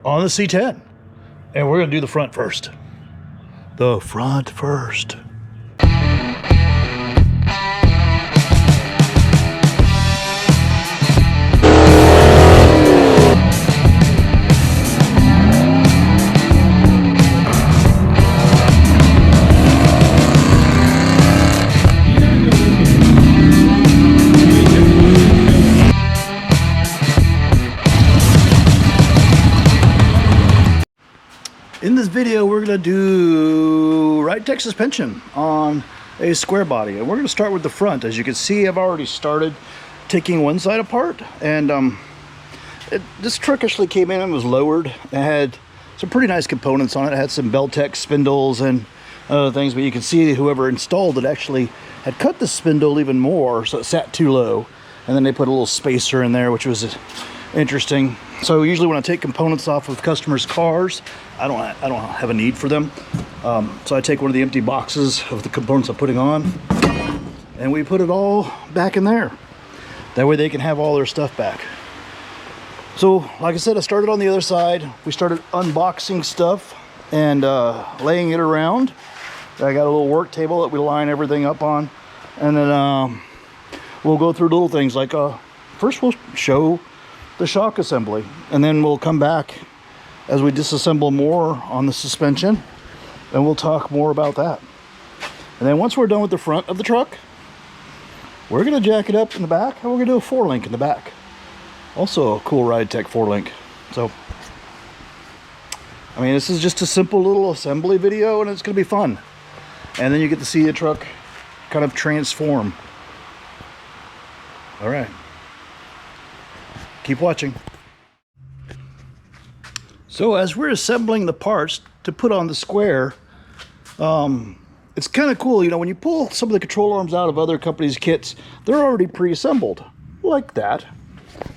on the C10. And we're gonna do the front first. The front first. In this video, we're going to do Ridetech suspension on a square body. And we're going to start with the front. As you can see, I've already started taking one side apart. And this truck actually came in and was lowered. It had some pretty nice components on it. It had some Beltec spindles and other things. But you can see whoever installed it actually had cut the spindle even more, so it sat too low. And then they put a little spacer in there, which was interesting. So usually when I take components off of customers' cars, I don't have a need for them. So I take one of the empty boxes of the components I'm putting on, and we put it all back in there. That way they can have all their stuff back. So like I said, I started on the other side. We started unboxing stuff and laying it around. I got a little work table that we line everything up on, and then we'll go through little things like first we'll show the shock assembly, and then we'll come back as we disassemble more on the suspension, and we'll talk more about that. And then once we're done with the front of the truck, we're going to jack it up in the back, and we're going to do a 4-link in the back. Also a cool Ridetech 4-link. So I mean, this is just a simple little assembly video, and it's going to be fun. And then you get to see the truck kind of transform. All right, keep watching. So as we're assembling the parts to put on the square, it's kind of cool, you know, when you pull some of the control arms out of other companies' kits, they're already pre-assembled like that.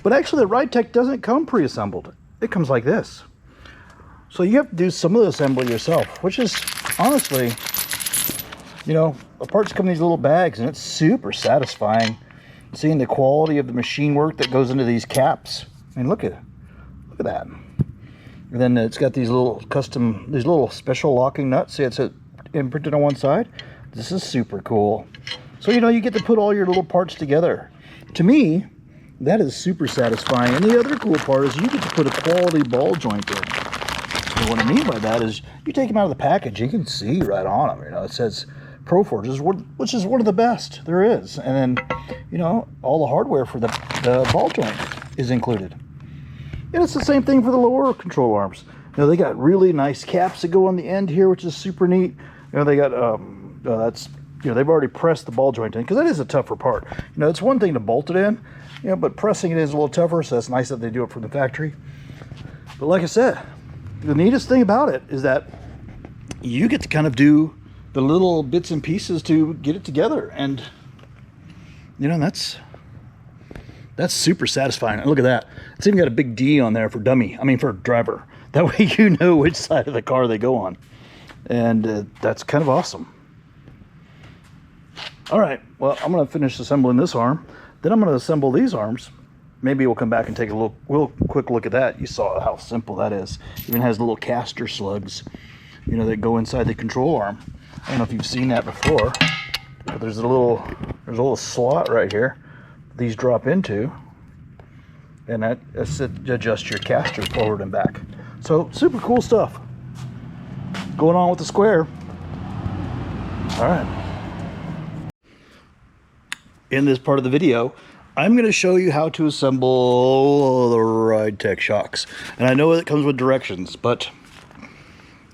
But actually the Ridetech doesn't come pre-assembled. It comes like this. So you have to do some of the assembly yourself, which is honestly, you know, the parts come in these little bags, and it's super satisfying seeing the quality of the machine work that goes into these caps. I mean, look at that. And then it's got these little custom, these little special locking nuts. See, it's imprinted on one side. This is super cool. So, you know, you get to put all your little parts together. To me, that is super satisfying. And the other cool part is you get to put a quality ball joint in. So what I mean by that is you take them out of the package, you can see right on them. You know, it says Proforge, which is one of the best there is. And then, you know, all the hardware for the ball joint is included. And it's the same thing for the lower control arms. You know, they got really nice caps that go on the end here, which is super neat. You know, they got that's, you know, they've already pressed the ball joint in, because that is a tougher part. You know, it's one thing to bolt it in, you know, but pressing it is a little tougher. So it's nice that they do it from the factory. But like I said, the neatest thing about it is that you get to kind of do the little bits and pieces to get it together, and you know, that's super satisfying. And look at that, it's even got a big D on there for dummy, I mean for driver. That way you know which side of the car they go on, and that's kind of awesome. All right, well, I'm going to finish assembling this arm, then I'm going to assemble these arms. Maybe we'll come back and take a real quick look at that. You saw how simple that is. Even has little caster slugs, you know, that go inside the control arm. I don't know if you've seen that before, but there's a little slot right here these drop into, and that adjusts your caster forward and back. So super cool stuff going on with the square. All right, in this part of the video, I'm going to show you how to assemble the Ridetech shocks. And I know it comes with directions, but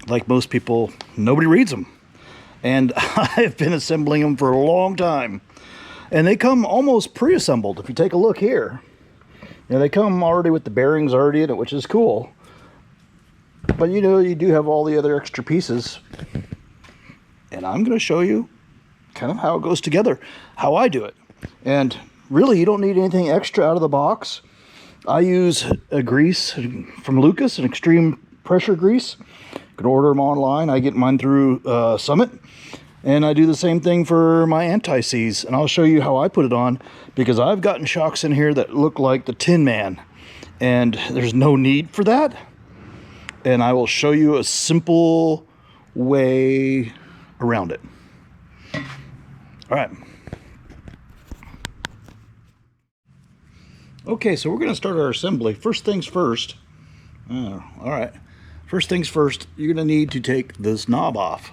like most people, nobody reads them. And I've been assembling them for a long time. And they come almost pre-assembled. If you take a look here, you know, they come already with the bearings already in it, which is cool. But you know, you do have all the other extra pieces. And I'm going to show you kind of how it goes together, how I do it. And really, you don't need anything extra out of the box. I use a grease from Lucas, an extreme pressure grease. You can order them online. I get mine through Summit. And I do the same thing for my anti-seize, and I'll show you how I put it on, because I've gotten shocks in here that look like the Tin Man, and there's no need for that. and I will show you a simple way around it. All right. Okay, so we're going to start our assembly. First things first. All right. First things first, you're going to need to take this knob off.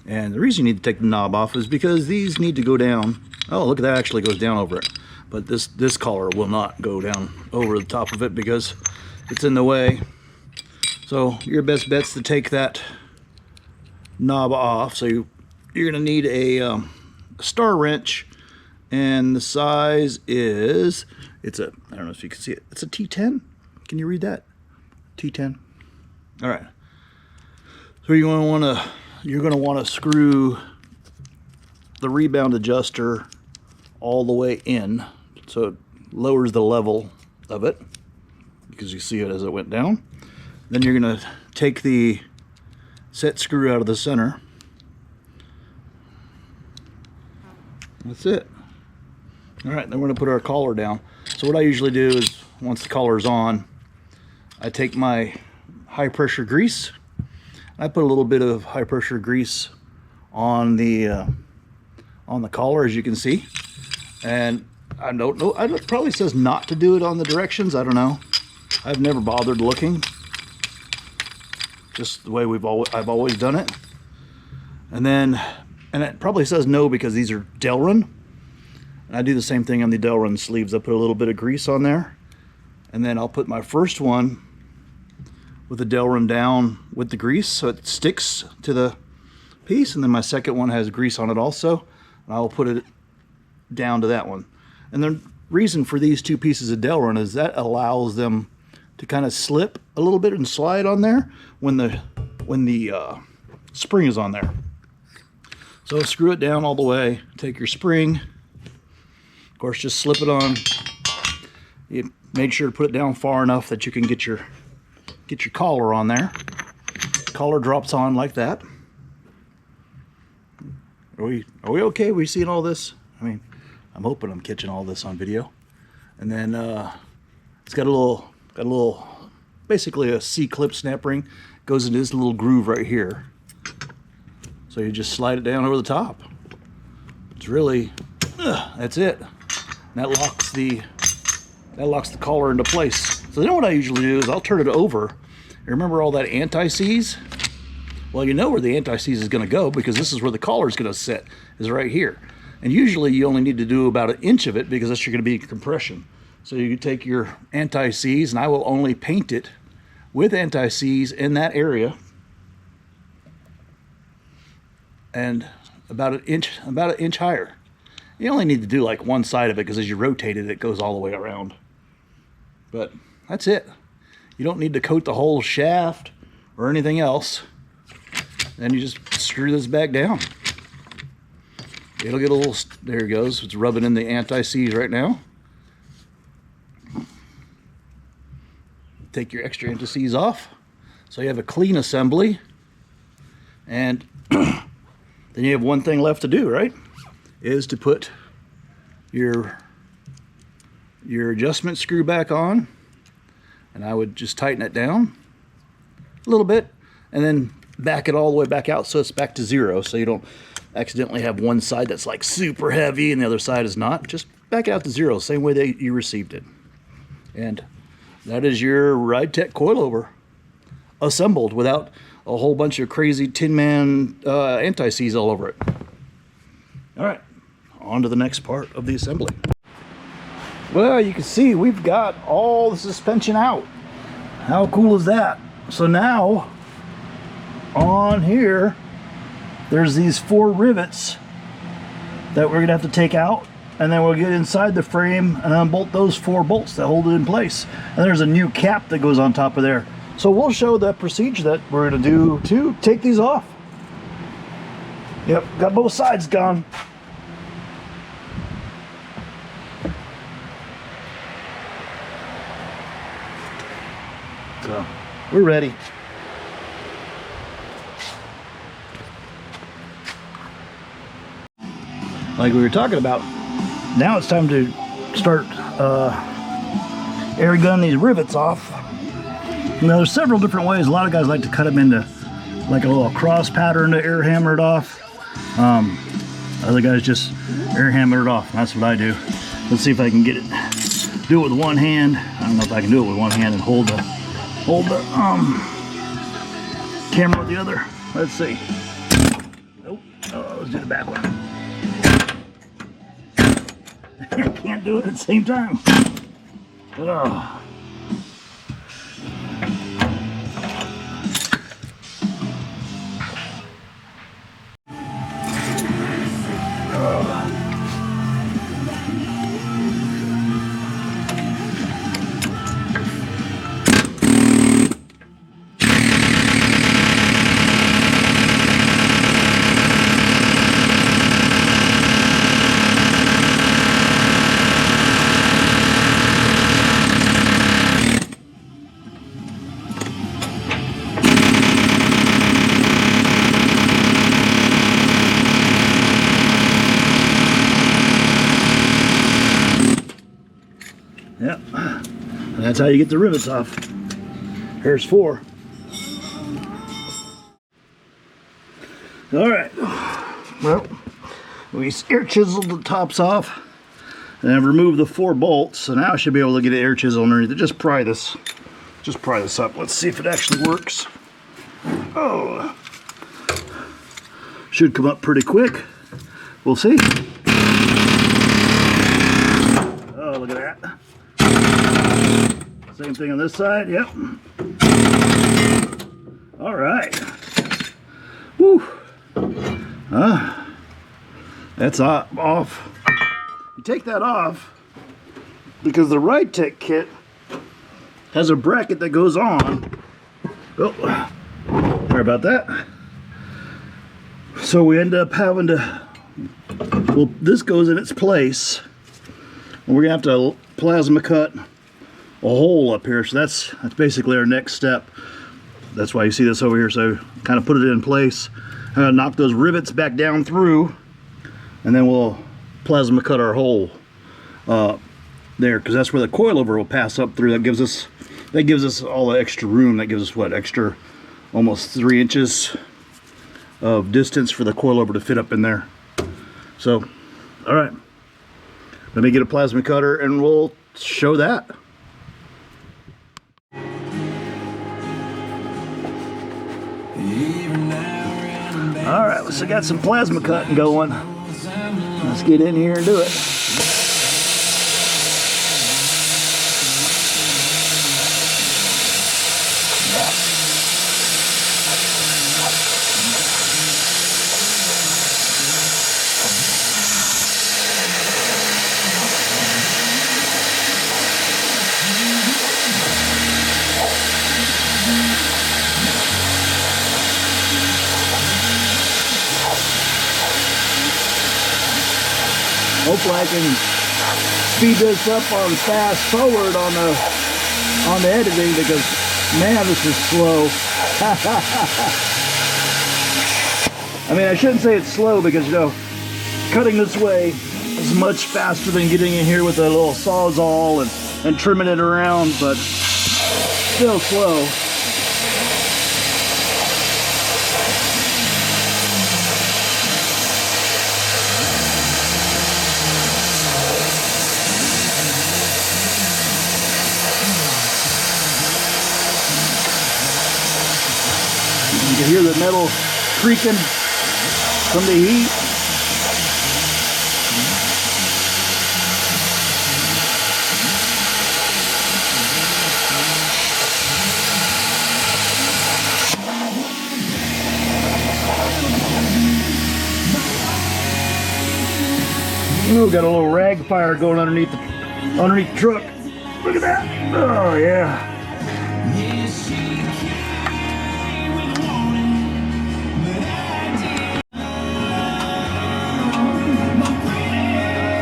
And the reason you need to take the knob off is because these need to go down. Oh, look at that, actually goes down over it. But this collar will not go down over the top of it because it's in the way. So your best bet's to take that knob off. So you're going to need a star wrench, and the size is, I don't know if you can see it, it's a T10. Can you read that? T10. All right. So you're going to want to screw the rebound adjuster all the way in, so it lowers the level of it, because you see it as it went down. Then you're going to take the set screw out of the center. That's it. All right, then we're going to put our collar down. So what I usually do is, once the collar's on, I take my high pressure grease. I put a little bit of high pressure grease on the collar, as you can see. And I don't know, it probably says not to do it on the directions. I don't know. I've never bothered looking. Just the way I've always done it. And it probably says no because these are Delrin. And I do the same thing on the Delrin sleeves. I put a little bit of grease on there. And then I'll put my first one with the Delrin down with the grease so it sticks to the piece. And then my second one has grease on it also. And I will put it down to that one. And the reason for these two pieces of Delrin is that allows them to kind of slip a little bit and slide on there when the spring is on there. So screw it down all the way. Take your spring. Of course, just slip it on. You make sure to put it down far enough that you can get your collar on there. Collar drops on like that. Are we okay? We seeing all this? I mean, I'm hoping I'm catching all this on video. And then it's got a little, basically a C-clip snap ring. Goes into this little groove right here. So you just slide it down over the top. It's really, that's it. And that locks the collar into place. So then what I usually do is I'll turn it over. You remember all that anti-seize? Well, you know where the anti-seize is going to go because this is where the collar is going to sit, is right here. And usually you only need to do about 1 inch of it because that's going to be compression. So you take your anti-seize, and I will only paint it with anti-seize in that area. And about an inch higher. You only need to do like one side of it because as you rotate it, it goes all the way around. But that's it. You don't need to coat the whole shaft or anything else. Then you just screw this back down. It'll get a little, there it goes. It's rubbing in the anti-seize right now. Take your extra anti-seize off. So you have a clean assembly. And then you have one thing left to do, right? Is to put your adjustment screw back on. And I would just tighten it down a little bit and then back it all the way back out so it's back to 0, so you don't accidentally have one side that's like super heavy and the other side is not. Just back out to 0, same way that you received it. And that is your Ridetech coilover assembled without a whole bunch of crazy Tin Man anti-seize all over it. All right, on to the next part of the assembly. Well, you can see we've got all the suspension out. How cool is that? So now, on here, there's these 4 rivets that we're gonna have to take out, and then we'll get inside the frame and unbolt those 4 bolts that hold it in place. And there's a new cap that goes on top of there. So we'll show the procedure that we're gonna do to take these off. Yep, got both sides gone. So, we're ready. Like we were talking about, now it's time to start air gun these rivets off. Now there's several different ways. A lot of guys like to cut them into like a little cross pattern to air hammer it off. Other guys just air hammer it off. That's what I do. Let's see if I can get it. Do it with one hand. I don't know if I can do it with one hand and hold the camera with the other. Let's see. Nope. Oh, let's do the back one. I can't do it at the same time. Oh. Yep, and that's how you get the rivets off. Here's 4. All right, well, we air chiseled the tops off and I've removed the 4 bolts, so now I should be able to get an air chisel underneath it. Just pry this up. Let's see if it actually works. Oh, should come up pretty quick. We'll see. Oh, look at that. Same thing on this side, yep. All right. Woo. That's off. You take that off because the Ridetech kit has a bracket that goes on. Oh, sorry about that. So we end up having to, well, this goes in its place. And we're gonna have to plasma cut a hole up here, so that's basically our next step. That's why you see this over here. So kind of put it in place. I'm gonna knock those rivets back down through, and then we'll plasma cut our hole there, because that's where the coilover will pass up through. That gives us all the extra room. That gives us what, extra almost 3 inches of distance for the coilover to fit up in there. So, all right, let me get a plasma cutter and we'll show that. All right, so I got some plasma cutting going. Let's get in here and do it. Hopefully I can speed this up on fast forward on the editing, because man, this is slow. I mean, I shouldn't say it's slow, because, you know, cutting this way is much faster than getting in here with a little sawzall and trimming it around, but still slow. You can hear the metal creaking from the heat. Ooh, got a little rag fire going underneath the truck. Look at that. Oh yeah.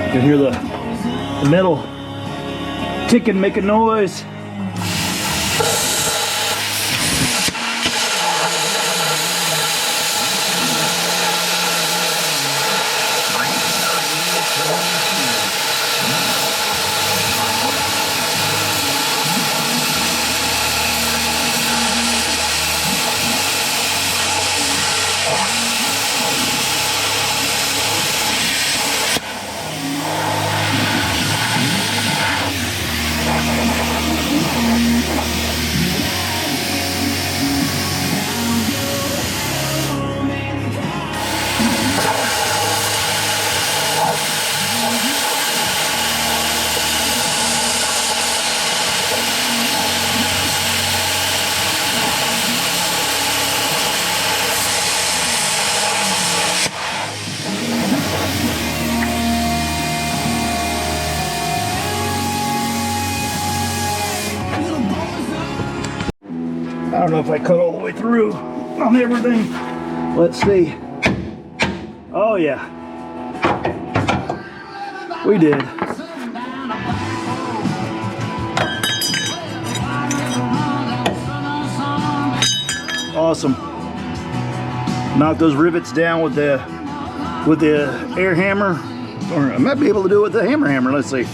You can hear the metal ticking, making noise. know if I cut all the way through on everything. Let's see. Oh yeah, we did. Awesome. Knock those rivets down with the air hammer, or I might be able to do it with the hammer. Let's see.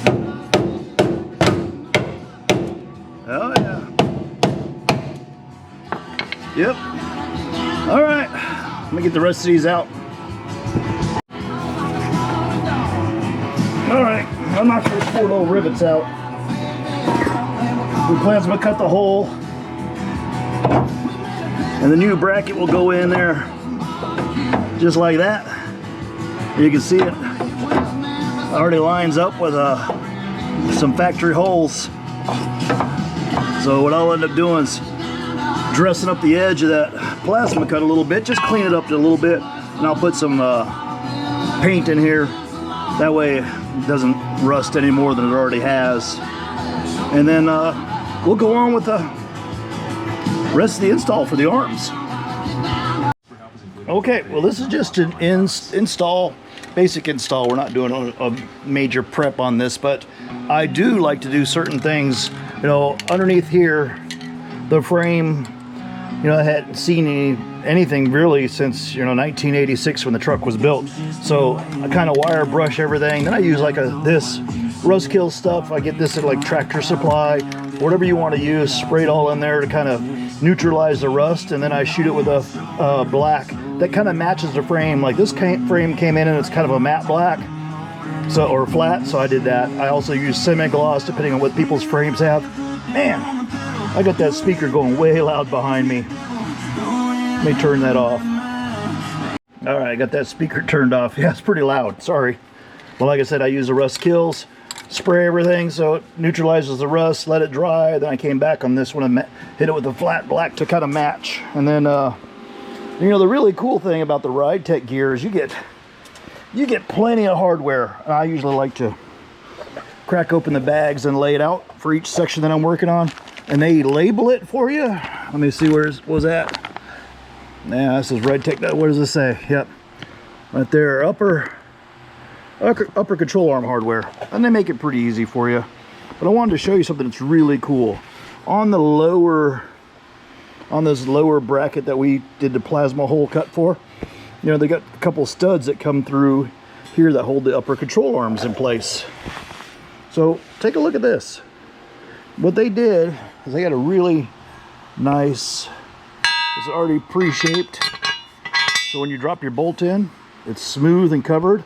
Oh yeah. Yep. All right. Let me get the rest of these out. All right. I'm not going to pull little rivets out. We plasma cut the hole, and the new bracket will go in there just like that. You can see it already lines up with some factory holes. So what I'll end up doing is dressing up the edge of that plasma cut a little bit, just clean it up a little bit, and I'll put some paint in here. That way it doesn't rust any more than it already has. And then we'll go on with the rest of the install for the arms. Okay, well this is just an install, basic install. We're not doing a major prep on this, but I do like to do certain things. You know, underneath here, the frame, you know, I hadn't seen anything really since, you know, 1986 when the truck was built. So I kind of wire brush everything. Then I use like this rust kill stuff. I get this at like Tractor Supply, whatever you want to use, spray it all in there to kind of neutralize the rust. And then I shoot it with a black that kind of matches the frame. Like this frame came in and it's kind of a matte black, so, or flat, so I did that. I also use semi-gloss depending on what people's frames have. Man, I got that speaker going way loud behind me. Let me turn that off. All right, I got that speaker turned off. Yeah, it's pretty loud, sorry. Well, like I said, I use the rust kills, spray everything so it neutralizes the rust, let it dry. Then I came back on this one and hit it with a flat black to kind of match. And then, you know, the really cool thing about the Ridetech gear is you get plenty of hardware. I usually like to crack open the bags and lay it out for each section that I'm working on, and they label it for you. Let me see, what was that? Yeah, this is Ridetech. What does this say? Yep, right there, upper control arm hardware, and they make it pretty easy for you. But I wanted to show you something that's really cool. On the lower, on this lower bracket that we did the plasma hole cut for, you know, they got a couple studs that come through here that hold the upper control arms in place. So take a look at this. What they did is they got a really nice, it's already pre-shaped, so when you drop your bolt in, it's smooth and covered,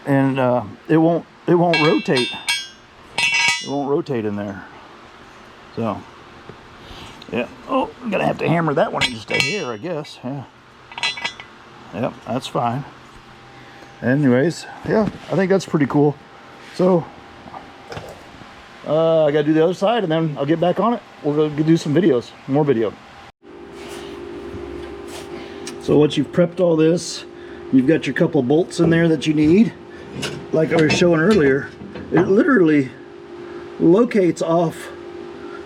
and it won't rotate. It won't rotate in there. So yeah. Oh, I'm gonna have to hammer that one in just a hair, I guess. Yeah. Yep, that's fine. Anyways, yeah, I think that's pretty cool. So I gotta do the other side and then I'll get back on it. We'll go do some videos, more video. So once you've prepped all this, you've got your couple bolts in there that you need. Like I was showing earlier, it literally locates off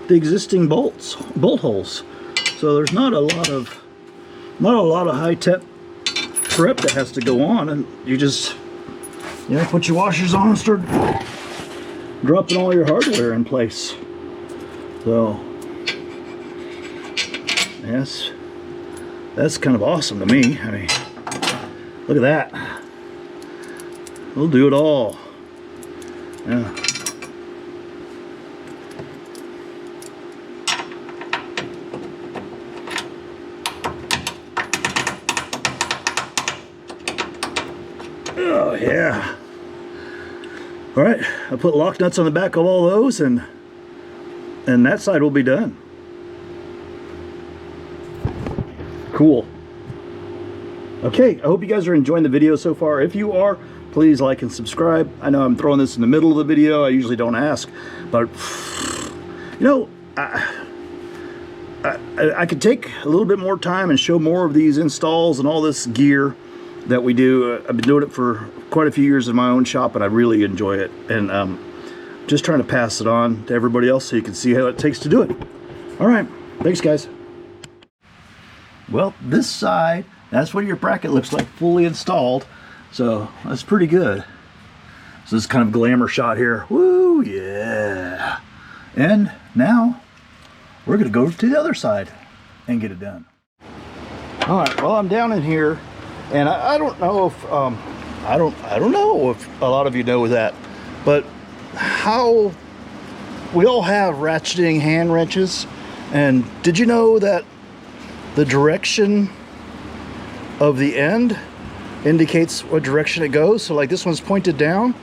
the existing bolt holes. So there's not a lot of high-tech prep that has to go on, and you just, you know, put your washers on and start dropping all your hardware in place. So yes, that's kind of awesome to me. I mean, look at that. We'll do it all. Yeah. Oh yeah. All right, I put lock nuts on the back of all those, and that side will be done. Cool. Okay, I hope you guys are enjoying the video so far. If you are, please like and subscribe. I know I'm throwing this in the middle of the video. I usually don't ask, but you know, I could take a little bit more time and show more of these installs and all this gear that we do. I've been doing it for quite a few years in my own shop, and I really enjoy it, and just trying to pass it on to everybody else so you can see how it takes to do it. All right, thanks guys. Well, this side, that's what your bracket looks like fully installed. So that's pretty good. So this is kind of a glamour shot here. Woo, yeah. And now we're gonna go to the other side and get it done. All right, well, I'm down in here, and I don't know if I don't know if a lot of you know that, but how we all have ratcheting hand wrenches, and did you know that the direction of the end indicates what direction it goes? So like this one's pointed down,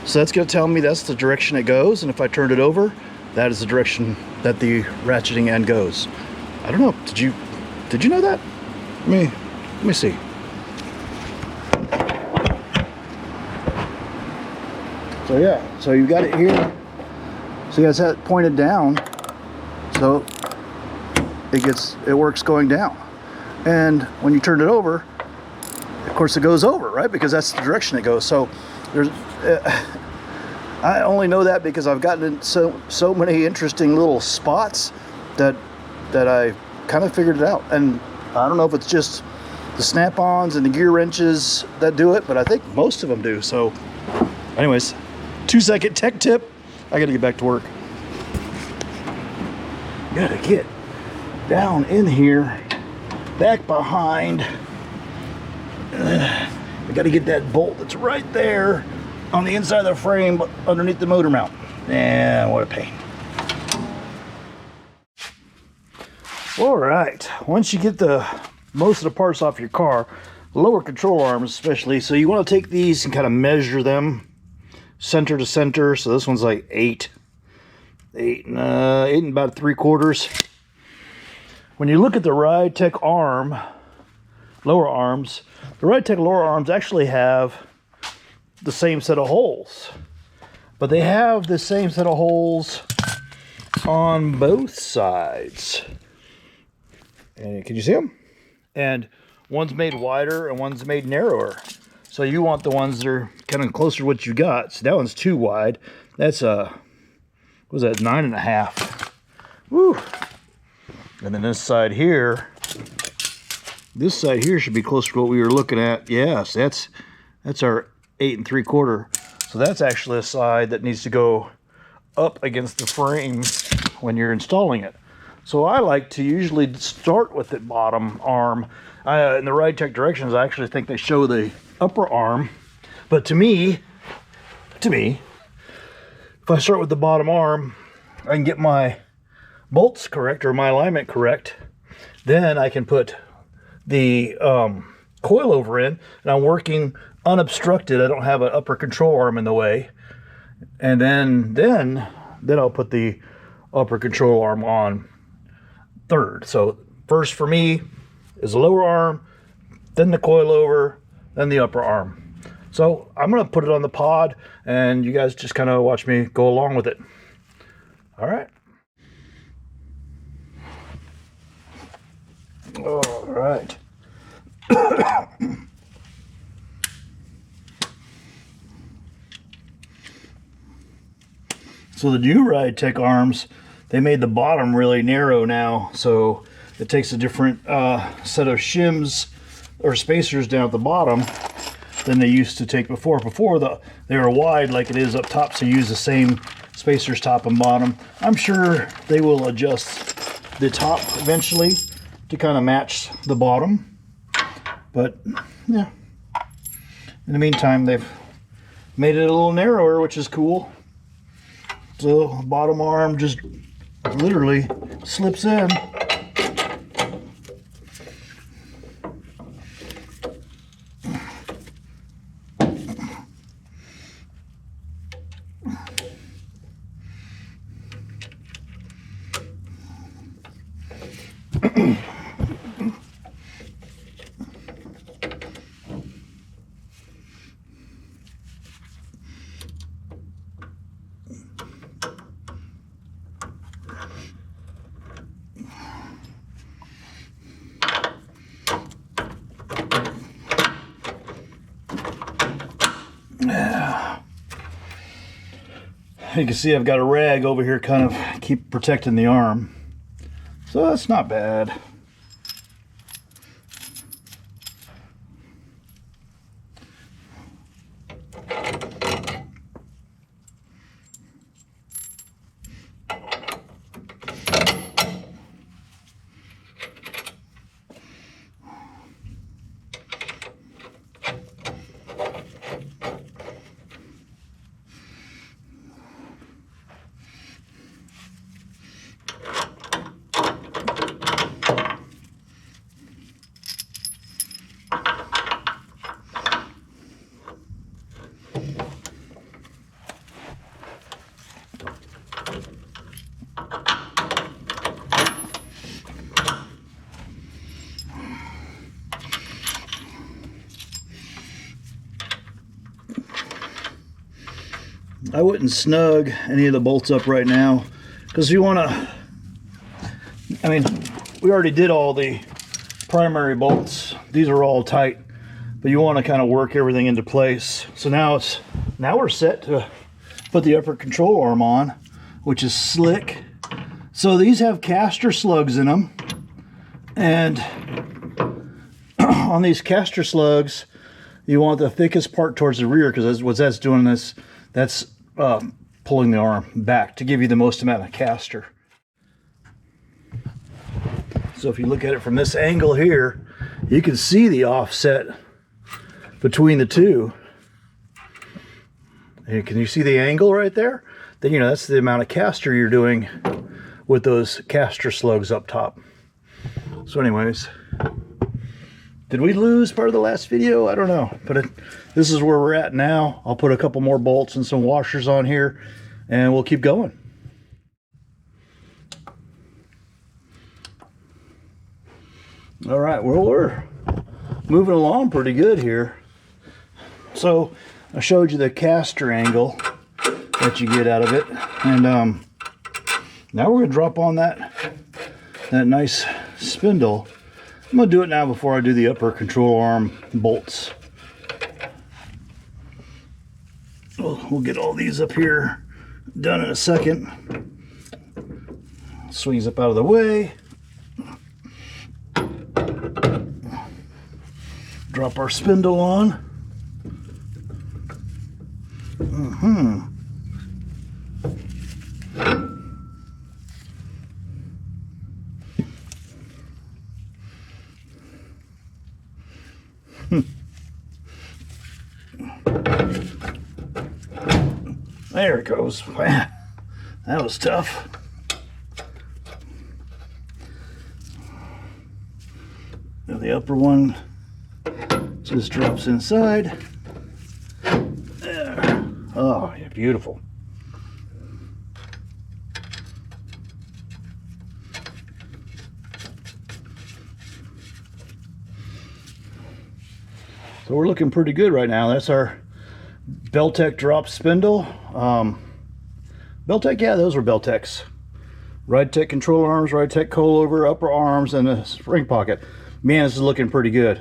so that's going to tell me that's the direction it goes, and if I turned it over, that is the direction that the ratcheting end goes. I don't know, did you know that? Let me see. So yeah, so you got it here. So you guys have it pointed down, so it works going down. And when you turn it over, of course it goes over, right? Because that's the direction it goes. So there's I only know that because I've gotten in so many interesting little spots that I kind of figured it out. And I don't know if it's just the snap-ons and the gear wrenches that do it, but I think most of them do. So anyways, 2-second tech tip. I gotta get back to work. Gotta get down in here, back behind. I gotta get that bolt that's right there on the inside of the frame, but underneath the motor mount. Yeah, what a pain. All right, once you get most of the parts off your car, lower control arms especially, so you want to take these and kind of measure them center to center. So this one's like 8 and about 3/4. When you look at the Ridetech arm, lower arms, the Ridetech lower arms actually have the same set of holes, but they have the same set of holes on both sides. And can you see them? And one's made wider and one's made narrower. So you want the ones that are kind of closer to what you got. So that one's too wide. That's what was that, 9.5. Woo! And then this side here should be closer to what we were looking at. Yes, that's our 8 3/4. So that's actually a side that needs to go up against the frame when you're installing it. So I like to usually start with the bottom arm. In the Ridetech directions, I actually think they show the upper arm. But to me, if I start with the bottom arm, I can get my bolts correct or my alignment correct. Then I can put the coilover in, and I'm working unobstructed. I don't have an upper control arm in the way. And then I'll put the upper control arm on third. So first for me is the lower arm, then the coilover, then the upper arm. So I'm gonna put it on the pod, and you guys just kind of watch me go along with it. All right. All right. So the new Ridetech arms, they made the bottom really narrow now, so it takes a different set of shims or spacers down at the bottom than they used to take before. Before they were wide like it is up top, so you use the same spacers top and bottom. I'm sure they will adjust the top eventually to kind of match the bottom, but yeah. In the meantime, they've made it a little narrower, which is cool. So the bottom arm just literally slips in. You can see I've got a rag over here kind of keep protecting the arm. So that's not bad. I wouldn't snug any of the bolts up right now, because you want to, I mean, we already did all the primary bolts. These are all tight, but you want to kind of work everything into place. So now we're set to put the upper control arm on, which is slick. So these have caster slugs in them, and on these caster slugs, you want the thickest part towards the rear, because what that's doing is that's pulling the arm back to give you the most amount of caster. So if you look at it from this angle here, you can see the offset between the two. And can you see the angle right there? Then you know that's the amount of caster you're doing with those caster slugs up top. So anyways, did we lose part of the last video? I don't know, but this is where we're at now. I'll put a couple more bolts and some washers on here, and we'll keep going. All right, well, we're moving along pretty good here. So I showed you the caster angle that you get out of it, and now we're gonna drop on that nice spindle. I'm gonna do it now before I do the upper control arm bolts. We'll get all these up here done in a second. Swings up out of the way. Drop our spindle on. There it goes. That was tough. Now the upper one just drops inside. There. Oh, yeah, beautiful. So we're looking pretty good right now. That's our Beltec drop spindle. Beltec, yeah, those were Beltecs. Ridetech control arms, Ridetech coilover, upper arms, and a spring pocket. Man, this is looking pretty good.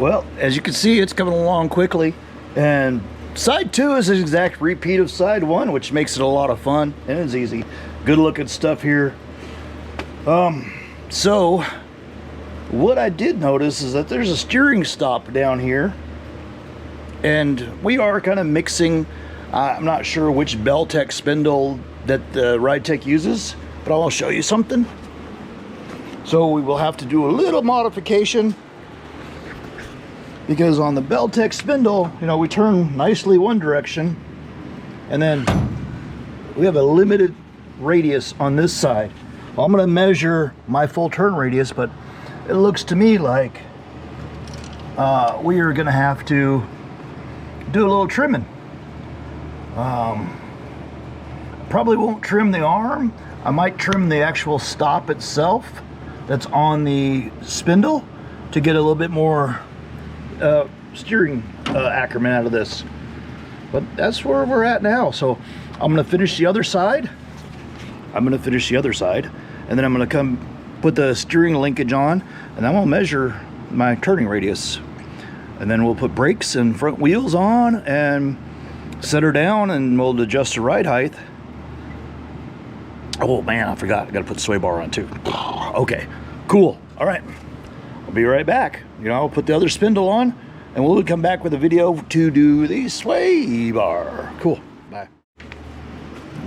Well, as you can see, it's coming along quickly, and side 2 is an exact repeat of side 1, which makes it a lot of fun, and it's easy. Good looking stuff here. So what I did notice is that there's a steering stop down here, and we are kind of mixing. I'm not sure which Beltec spindle that the Ridetech uses, but I'll show you something. So we will have to do a little modification, because on the Beltec spindle, you know, we turn nicely one direction, and then we have a limited radius on this side. Well, I'm going to measure my full turn radius, but it looks to me like we are going to have to do a little trimming. Probably won't trim the arm. I might trim the actual stop itself that's on the spindle to get a little bit more steering accurate out of this. But that's where we're at now. So I'm going to finish the other side. And then I'm going to come put the steering linkage on, and then we'll measure my turning radius. And then we'll put brakes and front wheels on and set her down, and we'll adjust the ride height. Oh man, I forgot. I got to put the sway bar on too. Okay, cool. All right, I'll be right back. You know, I'll put the other spindle on, and we'll come back with a video to do the sway bar. Cool. Bye.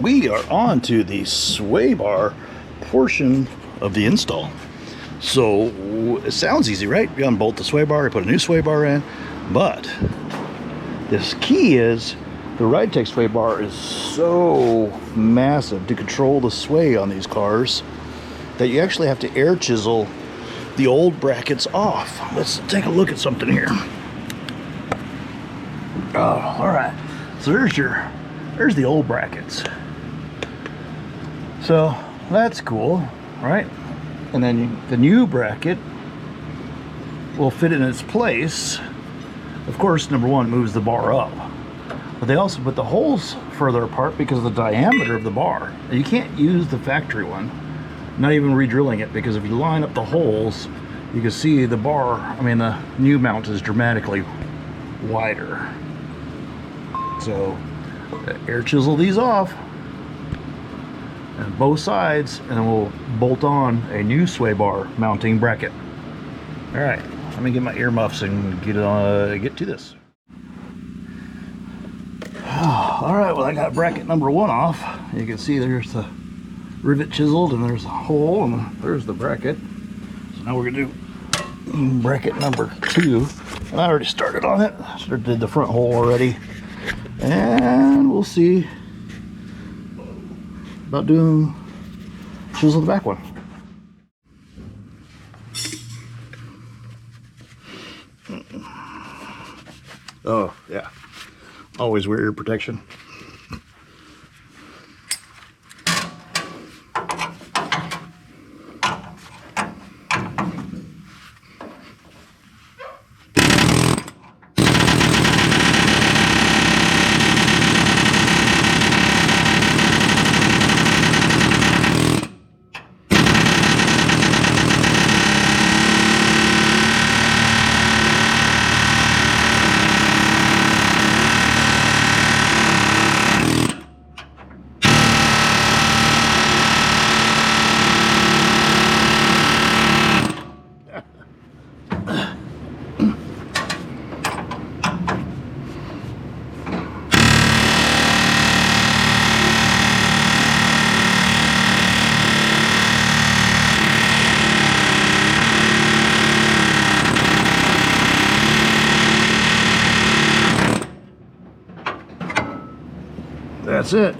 We are on to the sway bar portion of the install. So it sounds easy, right? You unbolt the sway bar, you put a new sway bar in, but this key is the Ridetech sway bar is so massive to control the sway on these cars that you actually have to air chisel the old brackets off. Let's take a look at something here. Oh, all right. So there's the old brackets. So that's cool, right? And then the new bracket will fit in its place Of course, number one, it moves the bar up. But they also put the holes further apart because of the diameter of the bar. And you can't use the factory one, not even re-drilling it, because if you line up the holes, you can see the bar, I mean the new mount is dramatically wider. So air chisel these off and both sides, and then we'll bolt on a new sway bar mounting bracket. All right, let me get my earmuffs and get to this. All right, well, I got bracket number one off. You can see there's the rivet chiseled, and there's a hole, and there's the bracket. So now we're gonna do bracket number two. And I already started on it. I did the front hole already. And we'll see about doing chisel the back one. Oh, yeah. Always wear ear protection. That's it.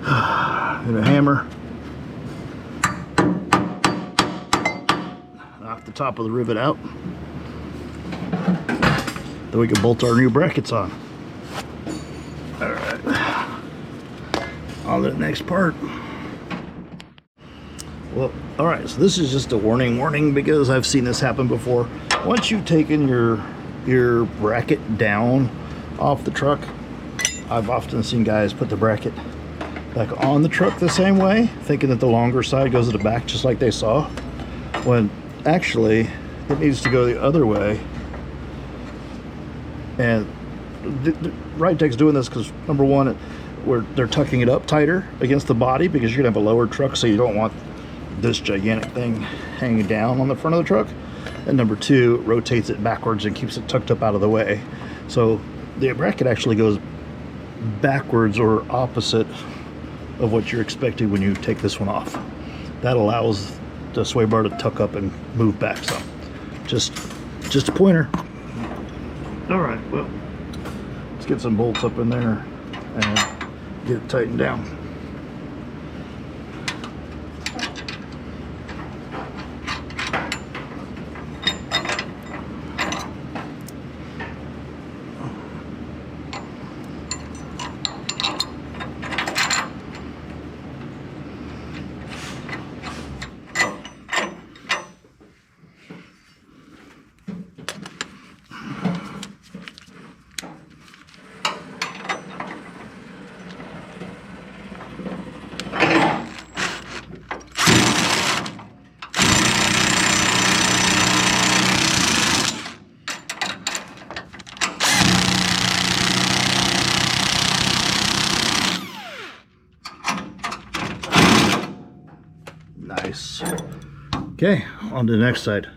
And a hammer. Knock the top of the rivet out. Then we can bolt our new brackets on. All right. On to the next part. Well, all right, so this is just a warning because I've seen this happen before. Once you've taken your bracket down off the truck, I've often seen guys put the bracket back on the truck the same way, thinking that the longer side goes to the back, just like they saw, when actually it needs to go the other way. And Ridetech's doing this because, number one, they're tucking it up tighter against the body, because you're gonna have a lower truck, so you don't want this gigantic thing hanging down on the front of the truck. And number two, it rotates it backwards and keeps it tucked up out of the way. So the bracket actually goes backwards or opposite of what you're expecting when you take this one off. That allows the sway bar to tuck up and move back some. Just a pointer. All right, well, let's get some bolts up in there and get it tightened down. Nice. Okay, on to the next side.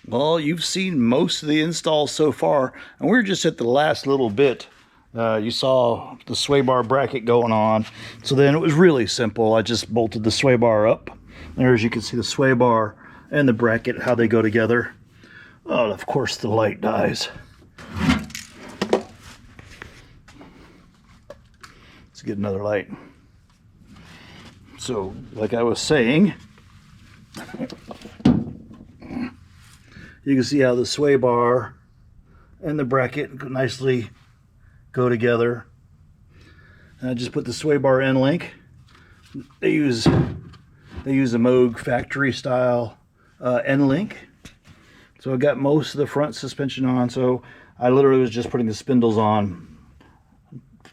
Well, you've seen most of the install so far, and we're just at the last little bit. You saw the sway bar bracket going on, so then it was really simple. I just bolted the sway bar up. There, as you can see, the sway bar and the bracket, how they go together. Oh, and of course the light dies. Let's get another light. So, like I was saying, you can see how the sway bar and the bracket nicely go together. And I just put the sway bar end link. They use a Moog factory style end link. So I got most of the front suspension on. So I literally was just putting the spindles on,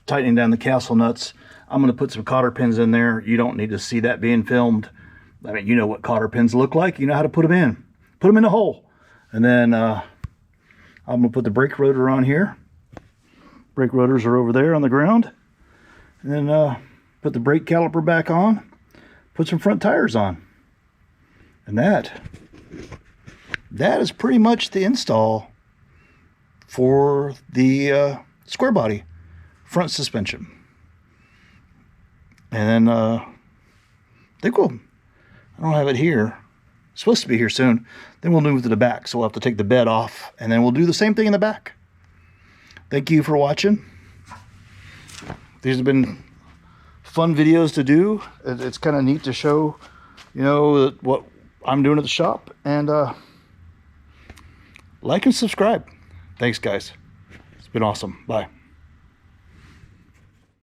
tightening down the castle nuts. I'm going to put some cotter pins in there. You don't need to see that being filmed. I mean, you know what cotter pins look like. You know how to put them in. Put them in the hole. And then I'm going to put the brake rotor on here. Brake rotors are over there on the ground. And then put the brake caliper back on. Put some front tires on. And that is pretty much the install for the square body front suspension. And then I think I don't have it here. It's supposed to be here soon. Then we'll move to the back, so we'll have to take the bed off, and then we'll do the same thing in the back. Thank you for watching. These have been fun videos to do. It's kind of neat to show, you know, what I'm doing at the shop. And like and subscribe. Thanks, guys. It's been awesome. Bye.